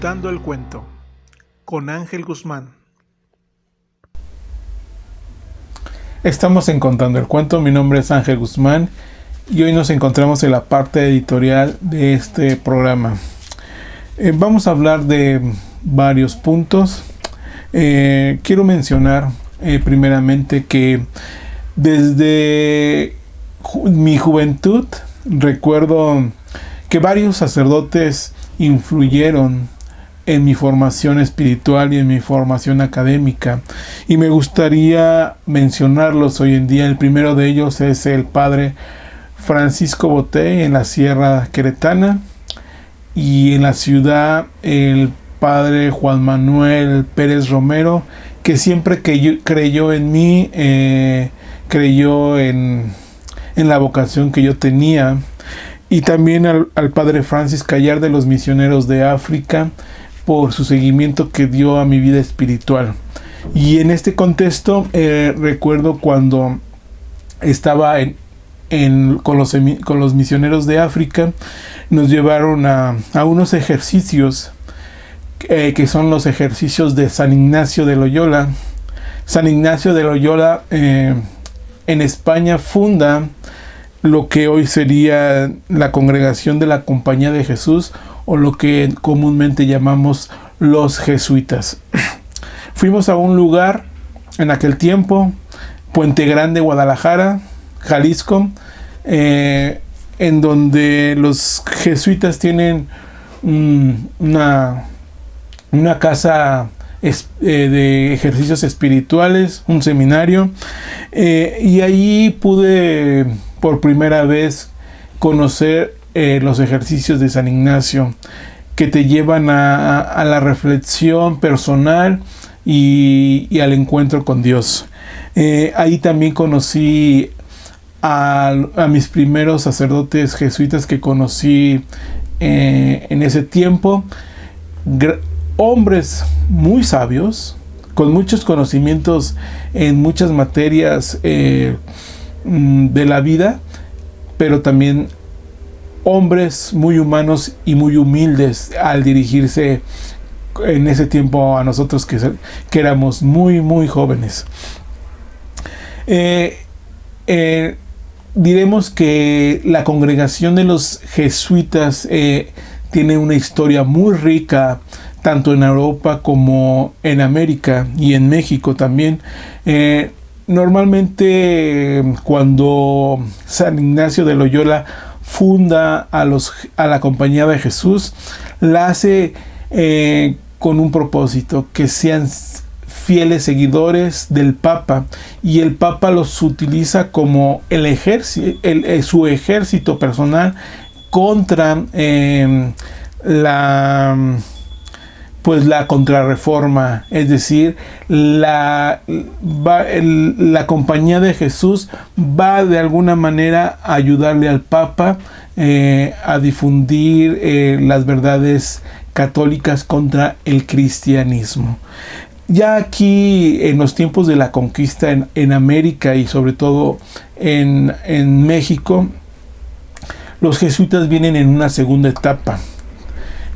Contando el cuento con Ángel Guzmán. Estamos en Contando el cuento, mi nombre es Ángel Guzmán y hoy nos encontramos en la parte editorial de este programa. Vamos a hablar de varios puntos. Quiero mencionar primeramente que desde mi juventud recuerdo que varios sacerdotes influyeron en mi formación espiritual y en mi formación académica, y me gustaría mencionarlos hoy en día. El primero de ellos es el padre Francisco Botey en la Sierra Queretana, y en la ciudad el padre Juan Manuel Pérez Romero, que siempre creyó en mí, creyó en la vocación que yo tenía. Y también al padre Francis Callar de los Misioneros de África, por su seguimiento que dio a mi vida espiritual. Y en este contexto recuerdo cuando estaba con los Misioneros de África, nos llevaron a unos ejercicios que son los ejercicios de San Ignacio de Loyola. San Ignacio de Loyola en España funda lo que hoy sería la Congregación de la Compañía de Jesús, o lo que comúnmente llamamos los jesuitas. Fuimos a un lugar en aquel tiempo, Puente Grande, Guadalajara, Jalisco, en donde los jesuitas tienen una casa de ejercicios espirituales, un seminario, y ahí pude por primera vez conocer los ejercicios de San Ignacio, que te llevan a la reflexión personal y al encuentro con Dios. Ahí también conocí a mis primeros sacerdotes jesuitas que conocí en ese tiempo, hombres muy sabios, con muchos conocimientos en muchas materias de la vida, pero también hombres muy humanos y muy humildes al dirigirse en ese tiempo a nosotros que éramos muy muy jóvenes. Diremos que la congregación de los jesuitas tiene una historia muy rica, tanto en Europa como en América y en México también. Normalmente cuando San Ignacio de Loyola funda a la Compañía de Jesús, la hace con un propósito: que sean fieles seguidores del Papa, y el Papa los utiliza como su ejército personal contra la contrarreforma. Es decir, la Compañía de Jesús va de alguna manera a ayudarle al Papa a difundir las verdades católicas contra el cristianismo. Ya aquí en los tiempos de la conquista en América y sobre todo en México, los jesuitas vienen en una segunda etapa,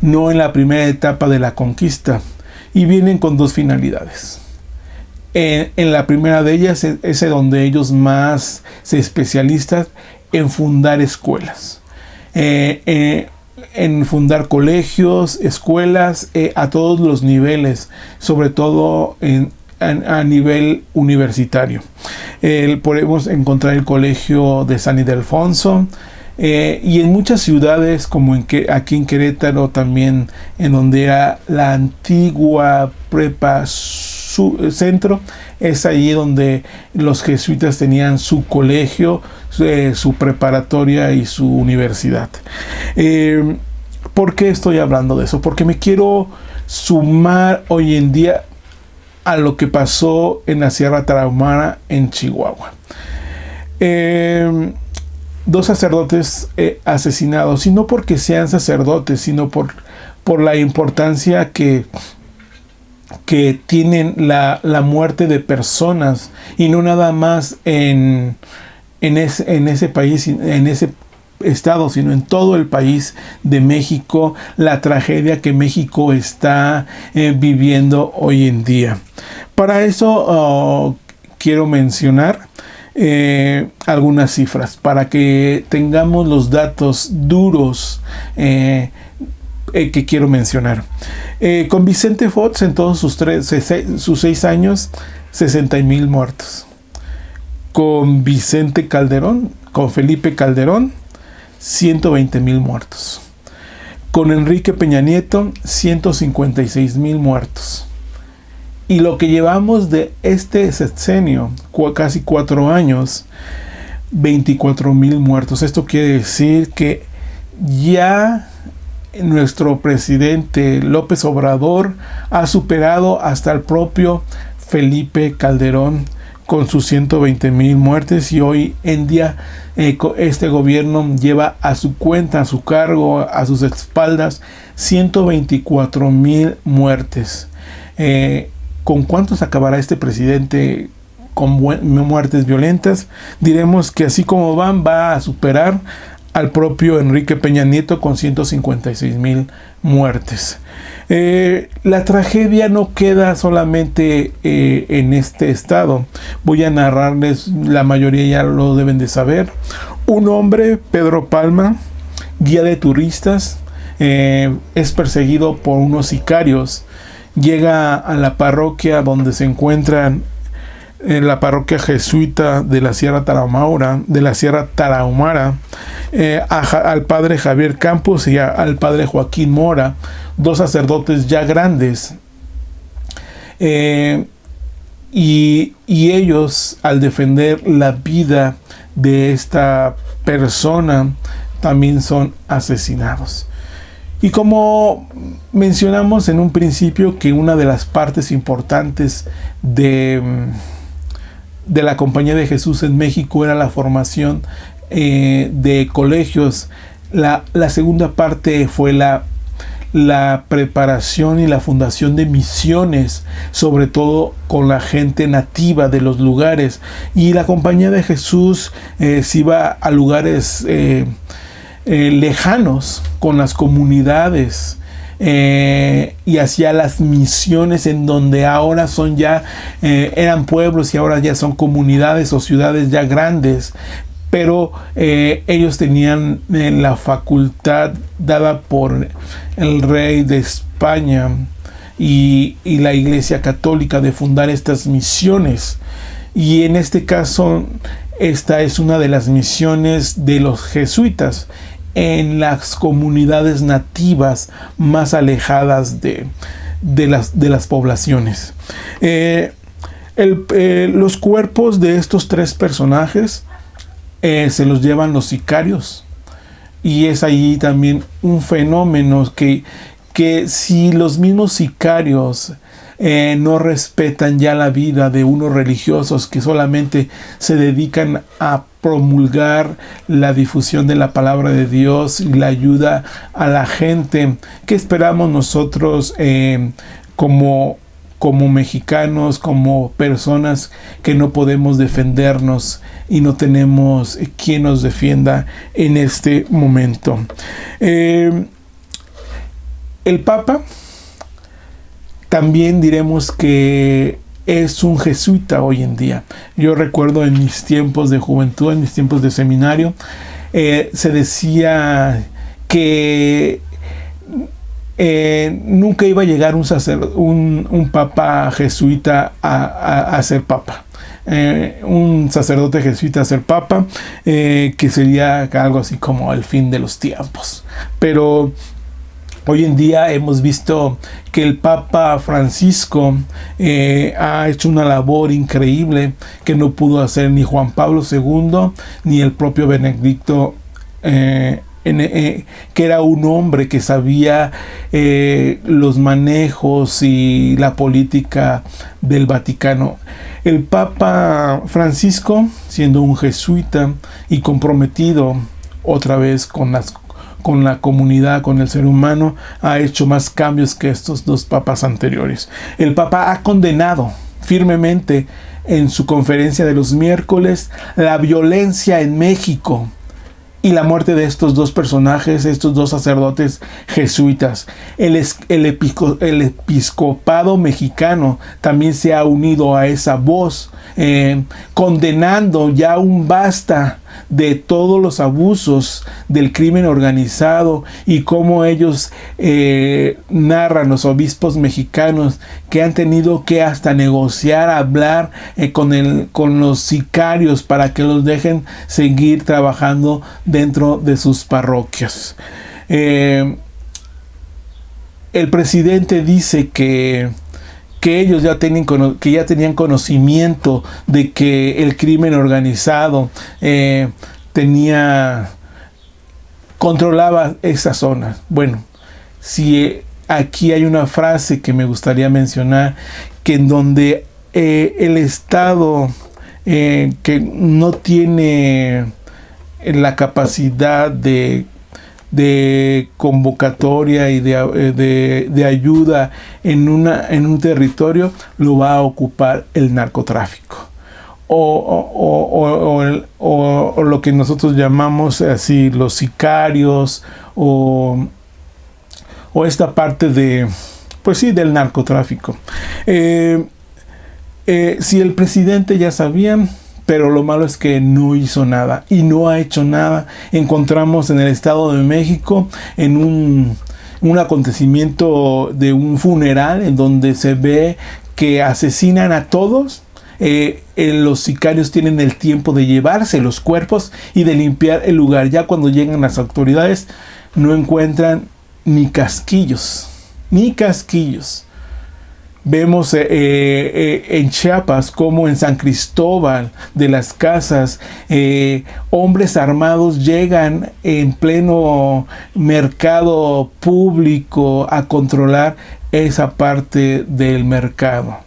no en la primera etapa de la conquista, y vienen con dos finalidades. En la primera de ellas es donde ellos más se especializan en fundar escuelas, en fundar colegios, escuelas a todos los niveles, sobre todo a nivel universitario. Podemos encontrar el colegio de San Ildefonso, y en muchas ciudades, como aquí en Querétaro también, en donde era la antigua prepa centro, es ahí donde los jesuitas tenían su colegio, su preparatoria y su universidad. ¿Por qué estoy hablando de eso? Porque me quiero sumar hoy en día a lo que pasó en la Sierra Tarahumara, en Chihuahua. Dos sacerdotes asesinados, y no porque sean sacerdotes, sino por la importancia que tienen la muerte de personas, y no nada más en ese país, en ese estado, sino en todo el país de México, la tragedia que México está viviendo hoy en día. Para eso quiero mencionar algunas cifras para que tengamos los datos duros que quiero mencionar. Con Vicente Fox, en todos sus 6 años, 60,000 muertos. Con Vicente Calderón, con Felipe Calderón, 120,000 muertos. Con Enrique Peña Nieto, 156,000 muertos. Y lo que llevamos de este sexenio, casi 4 años, 24,000 muertos. Esto quiere decir que ya nuestro presidente López Obrador ha superado hasta el propio Felipe Calderón con sus 120,000 muertes, y hoy en día este gobierno lleva a su cuenta, a su cargo, a sus espaldas 124,000 muertes. ¿Con cuántos acabará este presidente con muertes violentas? Diremos que así como va a superar al propio Enrique Peña Nieto con 156,000 muertes. La tragedia no queda solamente en este estado. Voy a narrarles, la mayoría ya lo deben de saber. Un hombre, Pedro Palma, guía de turistas, es perseguido por unos sicarios. Llega a la parroquia donde se encuentran, en la parroquia jesuita de la Sierra Tarahumara, al padre Javier Campos y al padre Joaquín Mora, 2 sacerdotes ya grandes, y ellos, al defender la vida de esta persona, también son asesinados. Y como mencionamos en un principio, que una de las partes importantes de la Compañía de Jesús en México era la formación de colegios, la segunda parte fue la preparación y la fundación de misiones, sobre todo con la gente nativa de los lugares. Y la Compañía de Jesús se iba a lugares lejanos con las comunidades, y hacía las misiones en donde ahora son ya eran pueblos y ahora ya son comunidades o ciudades ya grandes, pero ellos tenían la facultad dada por el rey de España y la Iglesia Católica de fundar estas misiones. Y en este caso, esta es una de las misiones de los jesuitas en las comunidades nativas más alejadas de las poblaciones. Los cuerpos de estos 3 personajes se los llevan los sicarios, y es ahí también un fenómeno que si los mismos sicarios no respetan ya la vida de unos religiosos que solamente se dedican a promulgar la difusión de la palabra de Dios y la ayuda a la gente, ¿qué esperamos nosotros como mexicanos, como personas que no podemos defendernos y no tenemos quien nos defienda en este momento? El Papa también diremos que es un jesuita hoy en día. Yo recuerdo en mis tiempos de juventud, en mis tiempos de seminario, se decía que nunca iba a llegar un papa jesuita a ser papa. Un sacerdote jesuita a ser papa, que sería algo así como el fin de los tiempos. Pero hoy en día hemos visto que el Papa Francisco ha hecho una labor increíble que no pudo hacer ni Juan Pablo II ni el propio Benedicto, que era un hombre que sabía los manejos y la política del Vaticano. El Papa Francisco, siendo un jesuita y comprometido otra vez con la comunidad, con el ser humano, ha hecho más cambios que estos 2 papas anteriores. El Papa ha condenado firmemente en su conferencia de los miércoles la violencia en México, y la muerte de estos dos personajes, estos dos sacerdotes jesuitas. El episcopado mexicano también se ha unido a esa voz, condenando ya un basta de todos los abusos del crimen organizado, y cómo ellos narran, los obispos mexicanos, que han tenido que hasta negociar, hablar con los sicarios para que los dejen seguir trabajando dentro de sus parroquias. El presidente dice que ellos ya tenían conocimiento de que el crimen organizado controlaba esa zona. Bueno, si aquí hay una frase que me gustaría mencionar, que en donde el Estado que no tiene la capacidad de convocatoria y de ayuda en un territorio, lo va a ocupar el narcotráfico o lo que nosotros llamamos así los sicarios, o esta parte del narcotráfico. Si el presidente ya sabía, pero lo malo es que no hizo nada y no ha hecho nada. Encontramos en el Estado de México, en un acontecimiento de un funeral, en donde se ve que asesinan a todos. Los sicarios tienen el tiempo de llevarse los cuerpos y de limpiar el lugar. Ya cuando llegan las autoridades, no encuentran ni casquillos. Vemos en Chiapas como en San Cristóbal de las Casas, hombres armados llegan en pleno mercado público a controlar esa parte del mercado.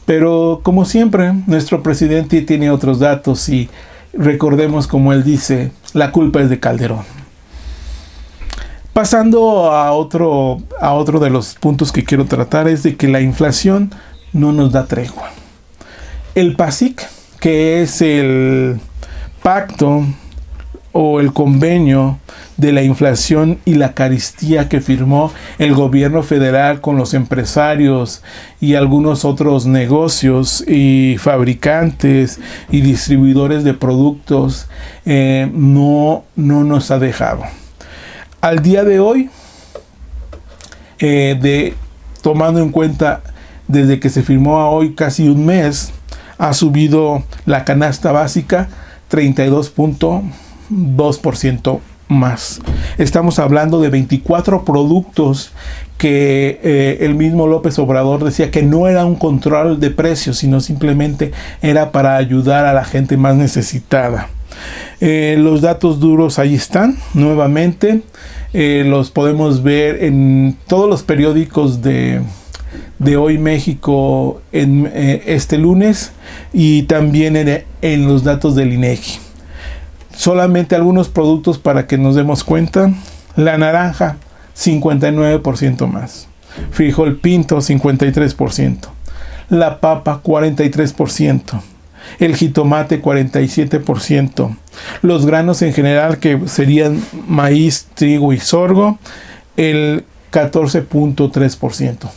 Pero como siempre, nuestro presidente tiene otros datos, y recordemos, como él dice, la culpa es de Calderón. Pasando a otro de los puntos que quiero tratar, es de que la inflación no nos da tregua. El PASIC, que es el pacto o el convenio de la inflación y la carestía que firmó el gobierno federal con los empresarios y algunos otros negocios y fabricantes y distribuidores de productos, no nos ha dejado. Al día de hoy, tomando en cuenta desde que se firmó a hoy casi un mes, ha subido la canasta básica 32.2% más. Estamos hablando de 24 productos que el mismo López Obrador decía que no era un control de precios, sino simplemente era para ayudar a la gente más necesitada. Los datos duros ahí están nuevamente, los podemos ver en todos los periódicos de Hoy México este lunes, y también en los datos del INEGI. Solamente algunos productos para que nos demos cuenta: la naranja 59% más, frijol pinto 53%, la papa 43%, el jitomate 47%, los granos en general, que serían maíz, trigo y sorgo, el 14.3%.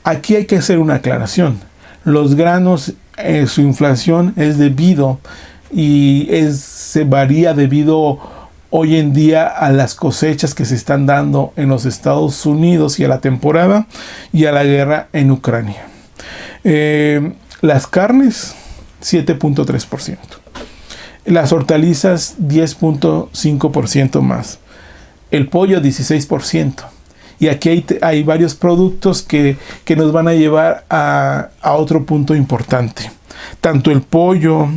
Aquí hay que hacer una aclaración. Los granos, su inflación es debido se varía debido hoy en día a las cosechas que se están dando en los Estados Unidos y a la temporada y a la guerra en Ucrania. Las carnes 7.3%. Las hortalizas 10.5% más. El pollo 16%. Y aquí hay varios productos que nos van a llevar a otro punto importante. Tanto el pollo,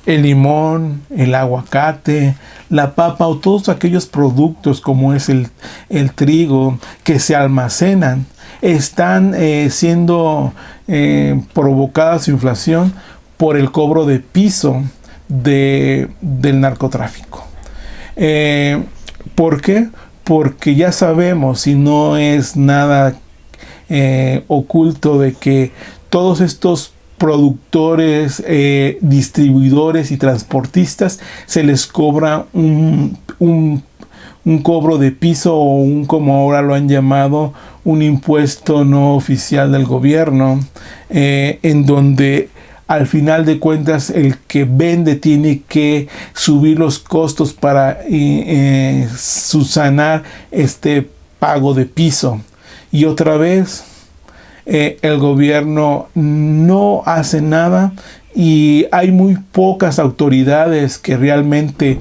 el limón, el aguacate, la papa, o todos aquellos productos como es el trigo que se almacenan, están siendo provocada su inflación por el cobro de piso del narcotráfico. ¿Por qué? Porque ya sabemos, y no es nada oculto, de que todos estos productores, distribuidores y transportistas se les cobra un cobro de piso o como ahora lo han llamado, un impuesto no oficial del gobierno, en donde al final de cuentas el que vende tiene que subir los costos para subsanar este pago de piso. Y otra vez el gobierno no hace nada y hay muy pocas autoridades que realmente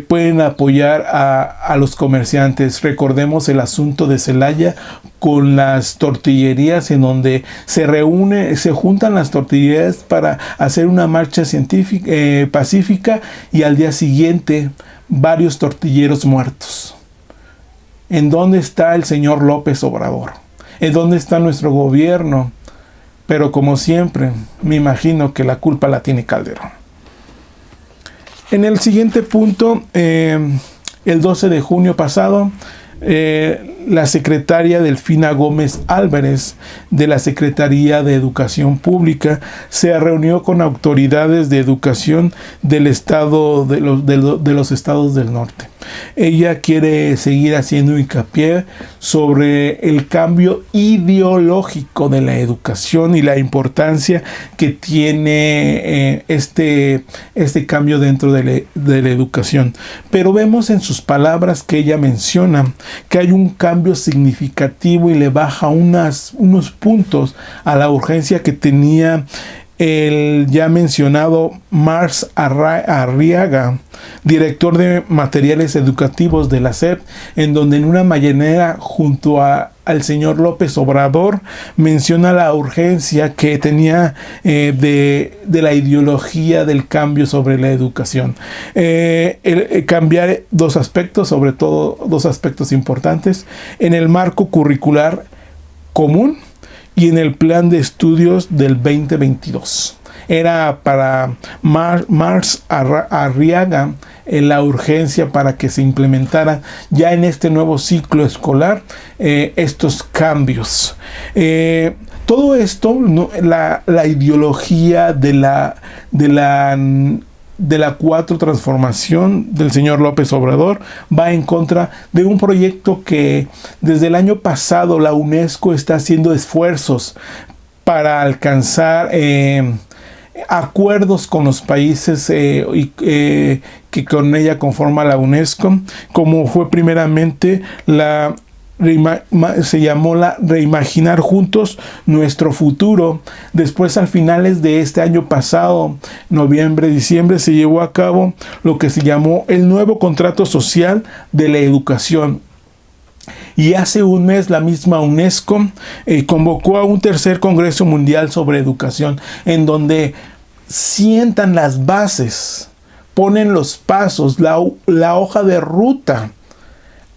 pueden apoyar a los comerciantes. Recordemos el asunto de Celaya con las tortillerías, en donde se juntan las tortillerías para hacer una marcha científica, pacífica, y al día siguiente varios tortilleros muertos. ¿En dónde está el señor López Obrador? ¿En dónde está nuestro gobierno? Pero como siempre, me imagino que la culpa la tiene Calderón. En el siguiente punto, el 12 de junio pasado, la secretaria Delfina Gómez Álvarez de la Secretaría de Educación Pública se reunió con autoridades de educación del estado de los estados del norte. Ella quiere seguir haciendo hincapié sobre el cambio ideológico de la educación y la importancia que tiene este cambio dentro de la educación. Pero vemos en sus palabras que ella menciona que hay un cambio significativo y le baja unos puntos a la urgencia que tenía el ya mencionado Mars Arriaga, director de materiales educativos de la SEP, en donde en una mañanera junto al señor López Obrador menciona la urgencia que tenía de la ideología del cambio sobre la educación. Cambiar dos aspectos, sobre todo dos aspectos importantes, en el marco curricular común y en el plan de estudios del 2022. Era para Mars Arriaga la urgencia para que se implementaran ya en este nuevo ciclo escolar estos cambios. Todo esto, la ideología de la 4 transformación del señor López Obrador va en contra de un proyecto que desde el año pasado la UNESCO está haciendo esfuerzos para alcanzar acuerdos con los países que con ella conforma la UNESCO, como fue primeramente se llamó la Reimaginar Juntos Nuestro Futuro. Después, a finales de este año pasado, noviembre, diciembre, se llevó a cabo lo que se llamó el nuevo contrato social de la educación. Y hace un mes la misma UNESCO convocó a un tercer Congreso Mundial sobre Educación, en donde sientan las bases, ponen los pasos, la hoja de ruta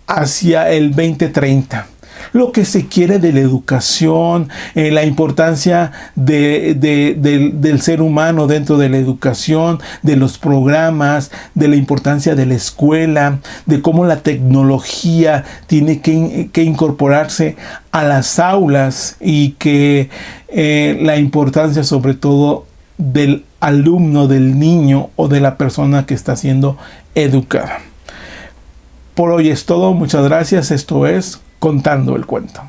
hacia el 2030. Lo que se quiere de la educación, la importancia del ser humano dentro de la educación, de los programas, de la importancia de la escuela, de cómo la tecnología tiene que incorporarse a las aulas, y que la importancia sobre todo del alumno, del niño o de la persona que está siendo educada. Por hoy es todo, muchas gracias. Esto es Contando el Cuento.